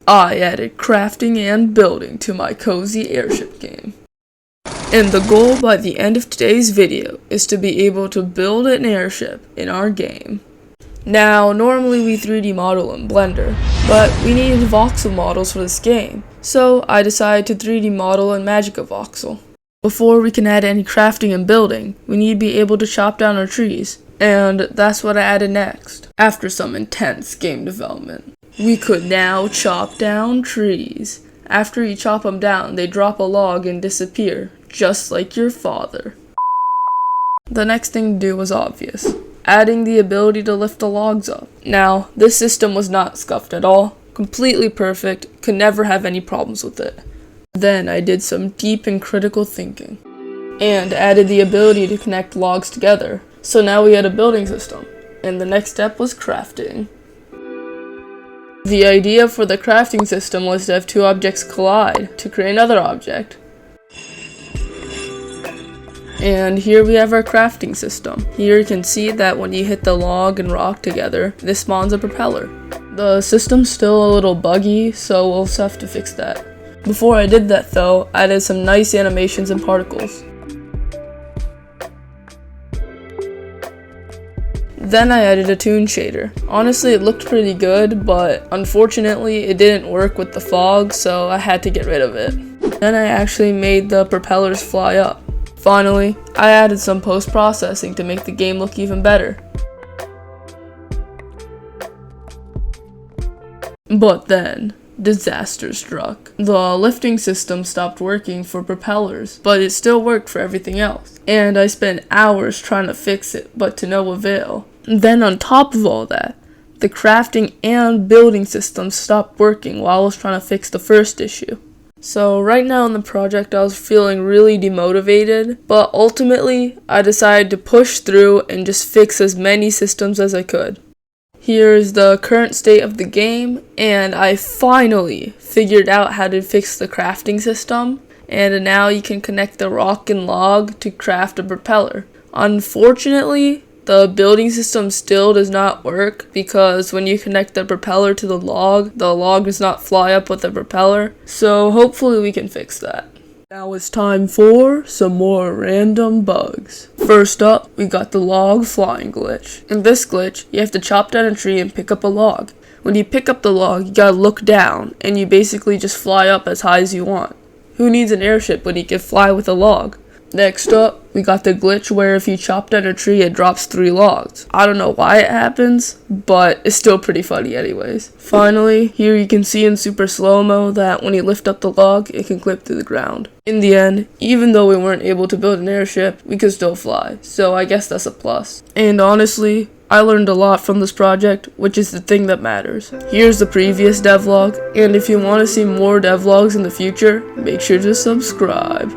I added crafting and building to my cozy airship game. And the goal by the end of today's video is to be able to build an airship in our game. Now, normally we 3D model in Blender, but we needed voxel models for this game, so I decided to 3D model in Magica Voxel. Before we can add any crafting and building, we need to be able to chop down our trees, and that's what I added next. After some intense game development, we could now chop down trees. After you chop them down, they drop a log and disappear, just like your father. The next thing to do was obvious, adding the ability to lift the logs up. Now, this system was not scuffed at all, completely perfect, could never have any problems with it. Then I did some deep and critical thinking, and added the ability to connect logs together. So now we had a building system, and the next step was crafting. The idea for the crafting system was to have two objects collide to create another object. And here we have our crafting system. Here you can see that when you hit the log and rock together, this spawns a propeller. The system's still a little buggy, so we'll have to fix that. Before I did that though, I added some nice animations and particles. Then I added a toon shader. Honestly, it looked pretty good, but unfortunately it didn't work with the fog, so I had to get rid of it. Then I actually made the propellers fly up. Finally, I added some post-processing to make the game look even better. But then, disaster struck. The lifting system stopped working for propellers, but it still worked for everything else. And I spent hours trying to fix it, but to no avail. Then on top of all that, the crafting and building systems stopped working while I was trying to fix the first issue. So right now in the project I was feeling really demotivated, but ultimately I decided to push through and just fix as many systems as I could. Here is the current state of the game, and I finally figured out how to fix the crafting system, and now you can connect the rock and log to craft a propeller. Unfortunately, the building system still does not work because when you connect the propeller to the log does not fly up with the propeller, so hopefully we can fix that. Now it's time for some more random bugs. First up, we got the log flying glitch. In this glitch, you have to chop down a tree and pick up a log. When you pick up the log, you gotta look down, and you basically just fly up as high as you want. Who needs an airship when you can fly with a log? Next up, we got the glitch where if you chop down a tree, it drops 3 logs. I don't know why it happens, but it's still pretty funny anyways. Finally, here you can see in super slow-mo that when you lift up the log, it can clip through the ground. In the end, even though we weren't able to build an airship, we could still fly, so I guess that's a plus. And honestly, I learned a lot from this project, which is the thing that matters. Here's the previous devlog, and if you want to see more devlogs in the future, make sure to subscribe.